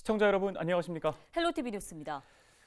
시청자 여러분 안녕하십니까? 헬로티비 뉴스입니다.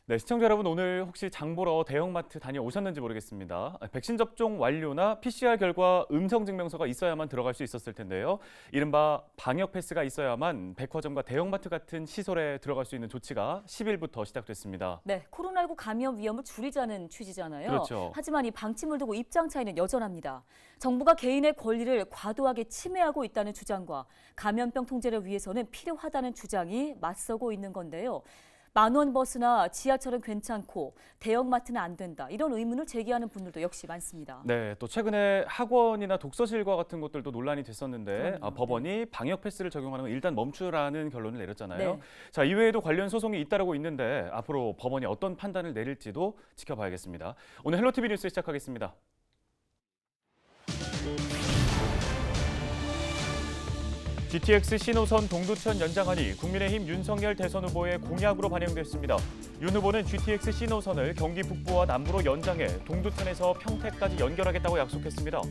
네, 시청자 여러분 오늘 혹시 장 보러 대형마트 다녀오셨는지 모르겠습니다. 백신 접종 완료나 PCR 결과 음성 증명서가 있어야만 들어갈 수 있었을 텐데요. 이른바 방역 패스가 있어야만 백화점과 대형마트 같은 시설에 들어갈 수 있는 조치가 10일부터 시작됐습니다. 네, 코로나19 감염 위험을 줄이자는 취지잖아요. 그렇죠. 하지만 이 방침을 두고 입장 차이는 여전합니다. 정부가 개인의 권리를 과도하게 침해하고 있다는 주장과 감염병 통제를 위해서는 필요하다는 주장이 맞서고 있는 건데요. 만원 버스나 지하철은 괜찮고 대형마트는 안 된다. 이런 의문을 제기하는 분들도 역시 많습니다. 네, 또 최근에 학원이나 독서실과 같은 것들도 논란이 됐었는데 그럼요. 법원이 방역 패스를 적용하는 건 일단 멈추라는 결론을 내렸잖아요. 네. 자, 이외에도 관련 소송이 잇따르고 있는데 앞으로 법원이 어떤 판단을 내릴지도 지켜봐야겠습니다. 오늘 헬로티비 뉴스 시작하겠습니다. GTX 신호선 동두천 연장안이 국민의힘 윤석열 대선 후보의 공약으로 반영됐습니다. 윤 후보는 GTX 신호선을 경기 북부와 남부로 연장해 동두천에서 평택까지 연결하겠다고 약속했습니다.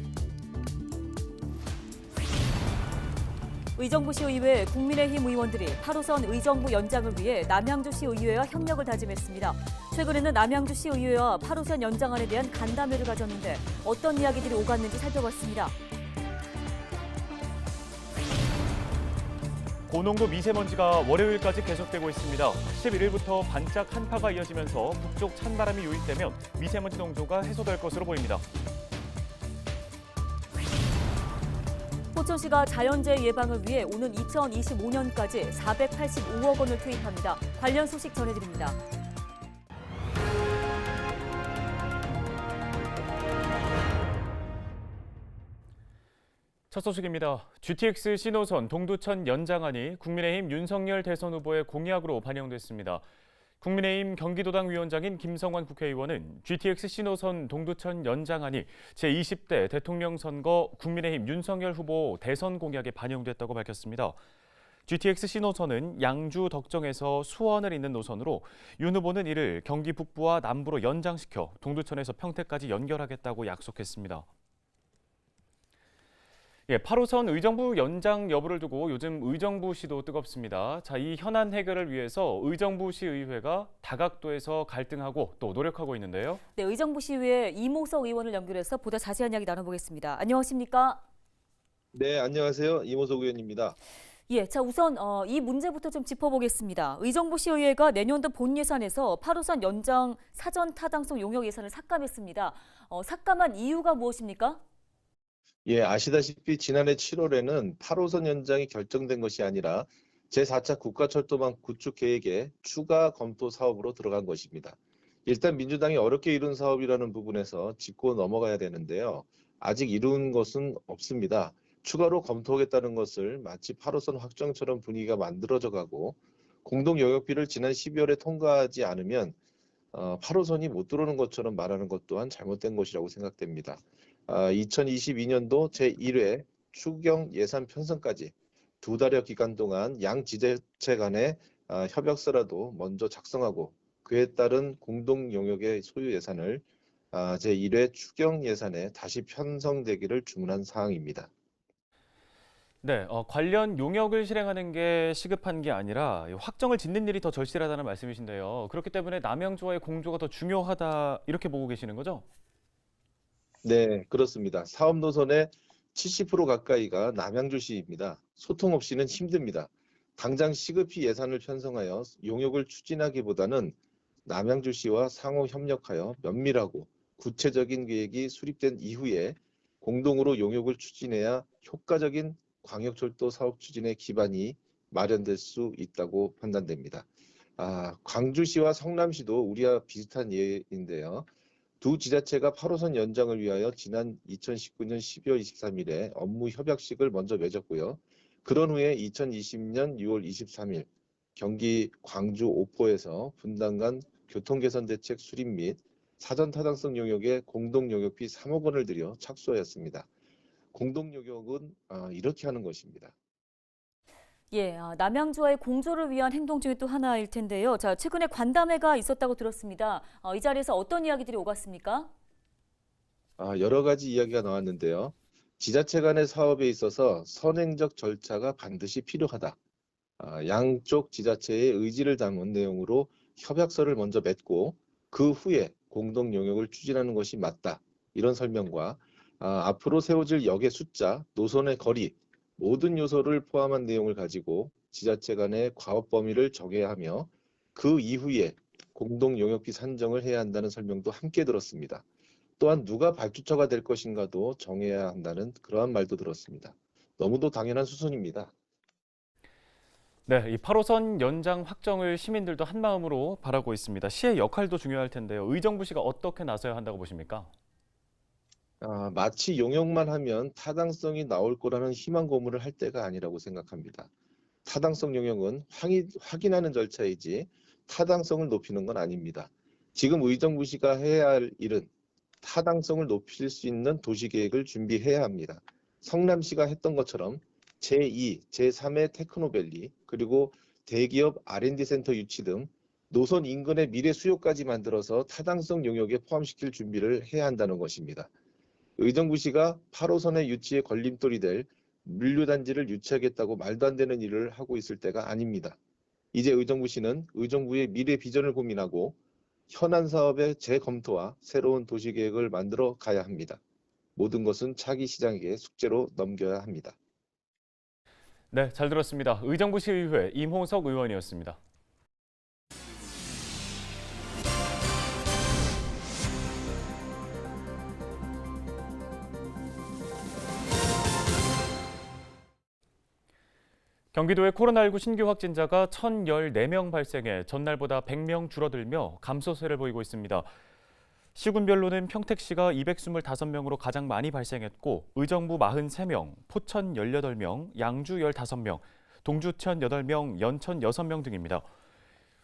의정부시 의회 국민의힘 의원들이 8호선 의정부 연장을 위해 남양주시 의회와 협력을 다짐했습니다. 최근에는 남양주시 의회와 8호선 연장안에 대한 간담회를 가졌는데 어떤 이야기들이 오갔는지 살펴봤습니다. 고농도 미세먼지가 월요일까지 계속되고 있습니다. 11일부터 반짝 한파가 이어지면서 북쪽 찬바람이 유입되면 미세먼지 농도가 해소될 것으로 보입니다. 포천시가 자연재해 예방을 위해 오는 2025년까지 485억 원을 투입합니다. 관련 소식 전해드립니다. 첫 소식입니다. GTX 신호선 동두천 연장안이 국민의힘 윤석열 대선 후보의 공약으로 반영됐습니다. 국민의힘 경기도당 위원장인 김성환 국회의원은 GTX 신호선 동두천 연장안이 제20대 대통령 선거 국민의힘 윤석열 후보 대선 공약에 반영됐다고 밝혔습니다. GTX 신호선은 양주 덕정에서 수원을 잇는 노선으로 윤 후보는 이를 경기 북부와 남부로 연장시켜 동두천에서 평택까지 연결하겠다고 약속했습니다. 8호선 의정부 연장 여부를 두고 요즘 의정부시도 뜨겁습니다. 자, 이 현안 해결을 위해서 의정부시의회가 다각도에서 갈등하고 또 노력하고 있는데요. 네, 의정부시의회 이모석 의원을 연결해서 보다 자세한 이야기 나눠보겠습니다. 안녕하십니까? 네, 안녕하세요. 이모석 의원입니다. 예, 자 우선 이 문제부터 좀 짚어보겠습니다. 의정부시의회가 내년도 본 예산에서 8호선 연장 사전 타당성 용역 예산을 삭감했습니다. 삭감한 이유가 무엇입니까? 예, 아시다시피 지난해 7월에는 8호선 연장이 결정된 것이 아니라 제4차 국가철도망 구축 계획에 추가 검토 사업으로 들어간 것입니다. 일단 민주당이 어렵게 이룬 사업이라는 부분에서 짚고 넘어가야 되는데요. 아직 이룬 것은 없습니다. 추가로 검토하겠다는 것을 마치 8호선 확정처럼 분위기가 만들어져 가고 공동 영역비를 지난 12월에 통과하지 않으면 8호선이 못 들어오는 것처럼 말하는 것 또한 잘못된 것이라고 생각됩니다. 2022년도 제1회 추경 예산 편성까지 2달여 기간 동안 양 지자체 간의 협약서라도 먼저 작성하고 그에 따른 공동 영역의 소유 예산을 제1회 추경 예산에 다시 편성되기를 주문한 사항입니다. 네, 관련 용역을 실행하는 게 시급한 게 아니라 확정을 짓는 일이 더 절실하다는 말씀이신데요. 그렇기 때문에 남양주와의 공조가 더 중요하다 이렇게 보고 계시는 거죠? 네, 그렇습니다. 사업 노선의 70% 가까이가 남양주시입니다. 소통 없이는 힘듭니다. 당장 시급히 예산을 편성하여 용역을 추진하기보다는 남양주시와 상호 협력하여 면밀하고 구체적인 계획이 수립된 이후에 공동으로 용역을 추진해야 효과적인 광역철도 사업 추진의 기반이 마련될 수 있다고 판단됩니다. 광주시와 성남시도 우리와 비슷한 예인데요. 두 지자체가 8호선 연장을 위하여 지난 2019년 12월 23일에 업무 협약식을 먼저 맺었고요. 그런 후에 2020년 6월 23일 경기 광주 오포에서 분당 간 교통개선 대책 수립 및 사전 타당성 용역에 공동 용역비 3억 원을 들여 착수하였습니다. 공동 용역은 이렇게 하는 것입니다. 예, 남양주와의 공조를 위한 행동 중에 또 하나일 텐데요. 자, 최근에 간담회가 있었다고 들었습니다. 이 자리에서 어떤 이야기들이 오갔습니까? 여러 가지 이야기가 나왔는데요. 지자체 간의 사업에 있어서 선행적 절차가 반드시 필요하다. 양쪽 지자체의 의지를 담은 내용으로 협약서를 먼저 맺고 그 후에 공동 용역을 추진하는 것이 맞다. 이런 설명과 앞으로 세워질 역의 숫자, 노선의 거리, 모든 요소를 포함한 내용을 가지고 지자체 간의 과업 범위를 정해야 하며 그 이후에 공동 용역비 산정을 해야 한다는 설명도 함께 들었습니다. 또한 누가 발주처가 될 것인가도 정해야 한다는 그러한 말도 들었습니다. 너무도 당연한 수순입니다. 네, 이 8호선 연장 확정을 시민들도 한마음으로 바라고 있습니다. 시의 역할도 중요할 텐데요. 의정부시가 어떻게 나서야 한다고 보십니까? 마치 용역만 하면 타당성이 나올 거라는 희망 고문을 할 때가 아니라고 생각합니다. 타당성 용역은 확인하는 절차이지 타당성을 높이는 건 아닙니다. 지금 의정부시가 해야 할 일은 타당성을 높일 수 있는 도시계획을 준비해야 합니다. 성남시가 했던 것처럼 제2, 제3의 테크노밸리, 그리고 대기업 R&D 센터 유치 등 노선 인근의 미래 수요까지 만들어서 타당성 용역에 포함시킬 준비를 해야 한다는 것입니다. 의정부시가 8호선의 유치에 걸림돌이 될 물류단지를 유치하겠다고 말도 안 되는 일을 하고 있을 때가 아닙니다. 이제 의정부시는 의정부의 미래 비전을 고민하고 현안 사업의 재검토와 새로운 도시계획을 만들어 가야 합니다. 모든 것은 차기 시장에게 숙제로 넘겨야 합니다. 네, 잘 들었습니다. 의정부시의회 임홍석 의원이었습니다. 경기도의 코로나19 신규 확진자가 1,014명 발생해 전날보다 100명 줄어들며 감소세를 보이고 있습니다. 시군별로는 평택시가 225명으로 가장 많이 발생했고 의정부 43명, 포천 18명, 양주 15명, 동주천 8명, 연천 6명 등입니다.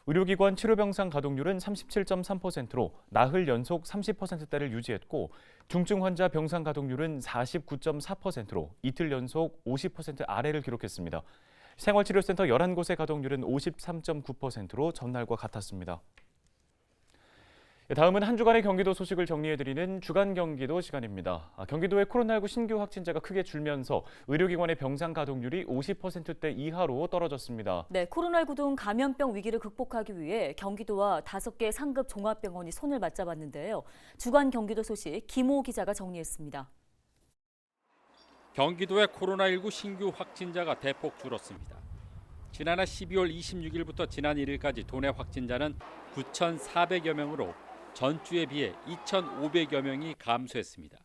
의료기관 치료병상 가동률은 37.3%로 나흘 연속 30%대를 유지했고 중증 환자 병상 가동률은 49.4%로 이틀 연속 50% 아래를 기록했습니다. 생활치료센터 11곳의 가동률은 53.9%로 전날과 같았습니다. 다음은 한 주간의 경기도 소식을 정리해드리는 주간 경기도 시간입니다. 경기도의 코로나19 신규 확진자가 크게 줄면서 의료기관의 병상 가동률이 50%대 이하로 떨어졌습니다. 네, 코로나19 등 감염병 위기를 극복하기 위해 경기도와 5개 상급 종합병원이 손을 맞잡았는데요. 주간 경기도 소식 김호 기자가 정리했습니다. 경기도의 코로나19 신규 확진자가 대폭 줄었습니다. 지난해 12월 26일부터 지난 1일까지 도내 확진자는 9,400여 명으로 전주에 비해 2,500여 명이 감소했습니다.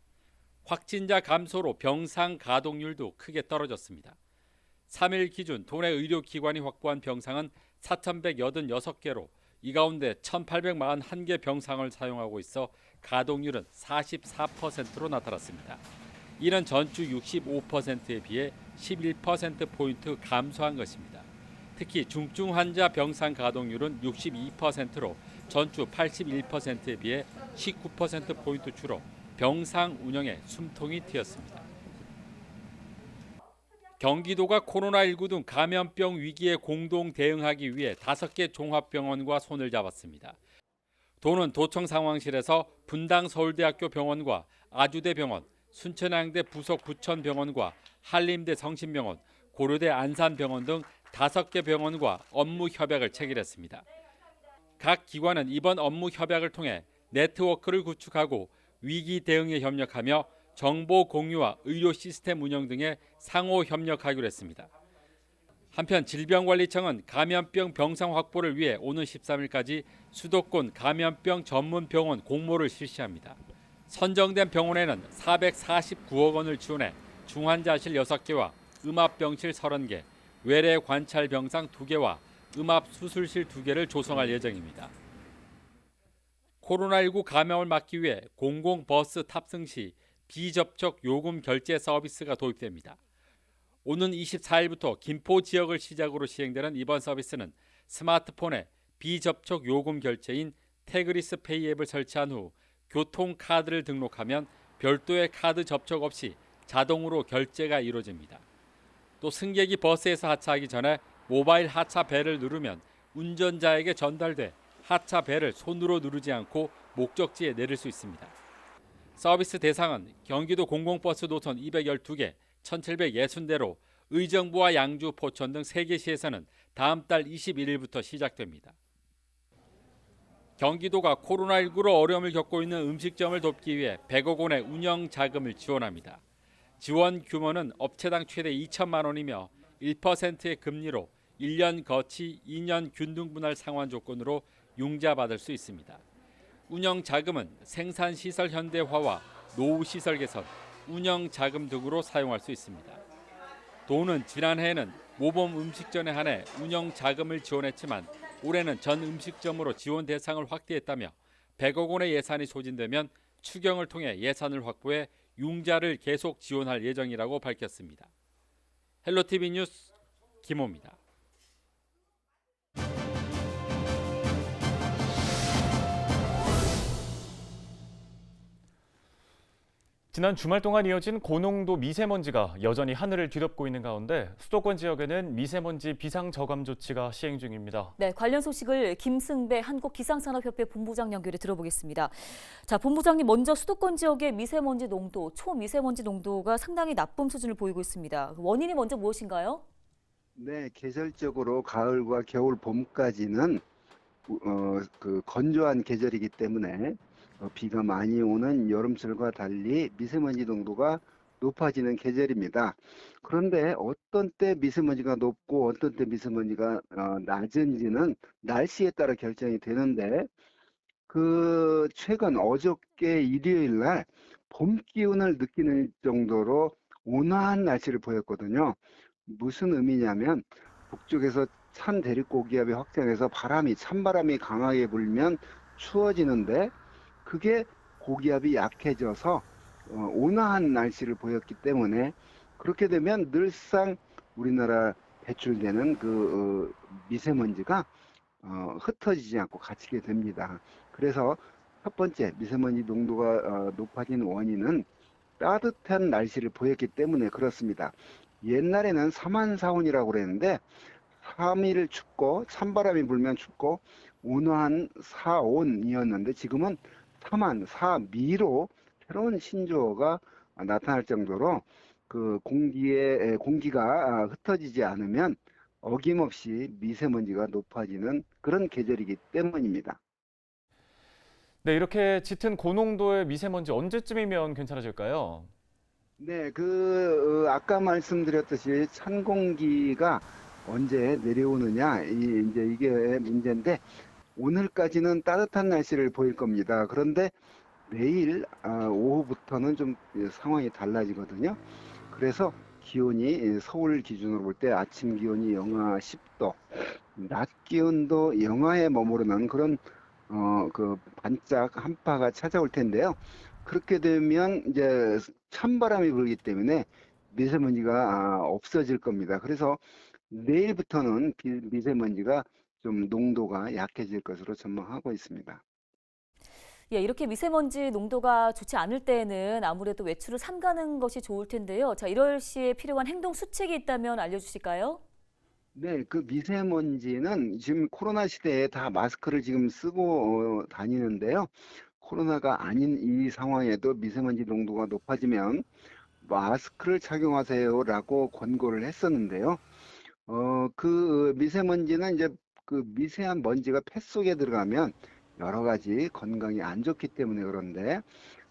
확진자 감소로 병상 가동률도 크게 떨어졌습니다. 3일 기준 도내 의료기관이 확보한 병상은 4,186개로 이 가운데 1,841개 병상을 사용하고 있어 가동률은 44%로 나타났습니다. 이는 전주 65%에 비해 11%포인트 감소한 것입니다. 특히 중증 환자 병상 가동률은 62%로 전주 81%에 비해 19%포인트 줄어 병상 운영에 숨통이 트였습니다. 경기도가 코로나19 등 감염병 위기에 공동 대응하기 위해 5개 종합병원과 손을 잡았습니다. 도는 도청 상황실에서 분당 서울대학교 병원과 아주대 병원, 순천향대 부속 부천병원과 한림대 성심병원, 고려대 안산병원 등 5개 병원과 업무 협약을 체결했습니다. 각 기관은 이번 업무 협약을 통해 네트워크를 구축하고 위기 대응에 협력하며 정보 공유와 의료 시스템 운영 등에 상호 협력하기로 했습니다. 한편 질병관리청은 감염병 병상 확보를 위해 오는 13일까지 수도권 감염병 전문 병원 공모를 실시합니다. 선정된 병원에는 449억 원을 지원해 중환자실 6개와 음압병실 30개, 외래 관찰 병상 2개와 음압 수술실 2개를 조성할 예정입니다. 코로나19 감염을 막기 위해 공공버스 탑승 시 비접촉 요금 결제 서비스가 도입됩니다. 오는 24일부터 김포 지역을 시작으로 시행되는 이번 서비스는 스마트폰에 비접촉 요금 결제인 태그리스 페이 앱을 설치한 후 교통카드를 등록하면 별도의 카드 접촉 없이 자동으로 결제가 이루어집니다. 또 승객이 버스에서 하차하기 전에 모바일 하차 벨을 누르면 운전자에게 전달돼 하차 벨을 손으로 누르지 않고 목적지에 내릴 수 있습니다. 서비스 대상은 경기도 공공버스 노선 212개, 1,760대로 의정부와 양주, 포천 등 3개 시에서는 다음 달 21일부터 시작됩니다. 경기도가 코로나19로 어려움을 겪고 있는 음식점을 돕기 위해 100억 원의 운영 자금을 지원합니다. 지원 규모는 업체당 최대 2천만 원이며 1%의 금리로 1년 거치 2년 균등 분할 상환 조건으로 융자받을 수 있습니다. 운영 자금은 생산시설 현대화와 노후시설 개선, 운영 자금 등으로 사용할 수 있습니다. 도는 지난해에는 모범 음식점에 한해 운영 자금을 지원했지만 올해는 전 음식점으로 지원 대상을 확대했다며 100억 원의 예산이 소진되면 추경을 통해 예산을 확보해 융자를 계속 지원할 예정이라고 밝혔습니다. 헬로티비 뉴스 김호입니다. 지난 주말 동안 이어진 고농도 미세먼지가 여전히 하늘을 뒤덮고 있는 가운데 수도권 지역에는 미세먼지 비상저감 조치가 시행 중입니다. 네, 관련 소식을 김승배 한국기상산업협회 본부장 연결해 들어보겠습니다. 자, 본부장님, 먼저 수도권 지역의 미세먼지 농도, 초미세먼지 농도가 상당히 나쁨 수준을 보이고 있습니다. 원인이 먼저 무엇인가요? 네, 계절적으로 가을과 겨울, 봄까지는 건조한 계절이기 때문에 비가 많이 오는 여름철과 달리 미세먼지 농도가 높아지는 계절입니다. 그런데 어떤 때 미세먼지가 높고 어떤 때 미세먼지가 낮은지는 날씨에 따라 결정이 되는데 최근 어저께 일요일 날 봄 기운을 느끼는 정도로 온화한 날씨를 보였거든요. 무슨 의미냐면 북쪽에서 찬 대륙고기압이 확장해서 찬바람이 강하게 불면 추워지는데 그게 고기압이 약해져서 온화한 날씨를 보였기 때문에 그렇게 되면 늘상 우리나라 배출되는 미세먼지가 흩어지지 않고 갇히게 됩니다. 그래서 첫 번째 미세먼지 농도가 높아진 원인은 따뜻한 날씨를 보였기 때문에 그렇습니다. 옛날에는 사만사온이라고 그랬는데 3일 춥고 찬바람이 불면 춥고 온화한 사온이었는데 지금은 사만, 사미로 새로운 신조어가 나타날 정도로 공기가 흩어지지 않으면 어김없이 미세먼지가 높아지는 그런 계절이기 때문입니다. 네, 이렇게 짙은 고농도의 미세먼지 언제쯤이면 괜찮아질까요? 네, 아까 말씀드렸듯이 찬 공기가 언제 내려오느냐, 이제 이게 문제인데, 오늘까지는 따뜻한 날씨를 보일 겁니다. 그런데 내일 오후부터는 좀 상황이 달라지거든요. 그래서 기온이 서울 기준으로 볼 때 아침 기온이 영하 10도, 낮 기온도 영하에 머무르는 그런 반짝 한파가 찾아올 텐데요. 그렇게 되면 이제 찬바람이 불기 때문에 미세먼지가 없어질 겁니다. 그래서 내일부터는 미세먼지가 좀 농도가 약해질 것으로 전망하고 있습니다. 예, 이렇게 미세먼지 농도가 좋지 않을 때에는 아무래도 외출을 삼가는 것이 좋을 텐데요. 자, 이럴 시에 필요한 행동 수칙이 있다면 알려주실까요? 네, 미세먼지는 지금 코로나 시대에 다 마스크를 지금 쓰고 다니는데요. 코로나가 아닌 이 상황에도 미세먼지 농도가 높아지면 마스크를 착용하세요라고 권고를 했었는데요. 미세먼지는 이제 미세한 먼지가 폐 속에 들어가면 여러 가지 건강에 안 좋기 때문에 그런데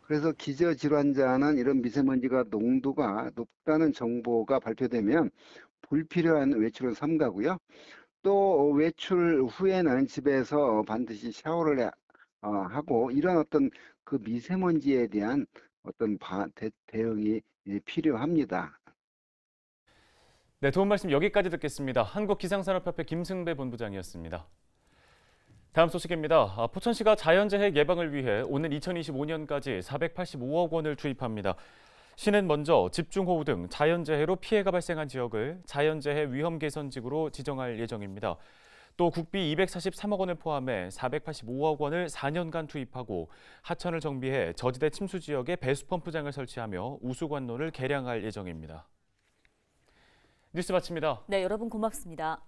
그래서 기저질환자는 이런 미세먼지가 농도가 높다는 정보가 발표되면 불필요한 외출은 삼가고요. 또 외출 후에는 집에서 반드시 샤워를 하고 이런 어떤 미세먼지에 대한 어떤 대응이 필요합니다. 네, 도움 말씀 여기까지 듣겠습니다. 한국기상산업협회 김승배 본부장이었습니다. 다음 소식입니다. 포천시가 자연재해 예방을 위해 오는 2025년까지 485억 원을 투입합니다. 시는 먼저 집중호우 등 자연재해로 피해가 발생한 지역을 자연재해 위험 개선지구로 지정할 예정입니다. 또 국비 243억 원을 포함해 485억 원을 4년간 투입하고 하천을 정비해 저지대 침수 지역에 배수펌프장을 설치하며 우수관로를 개량할 예정입니다. 뉴스 마칩니다. 네, 여러분 고맙습니다.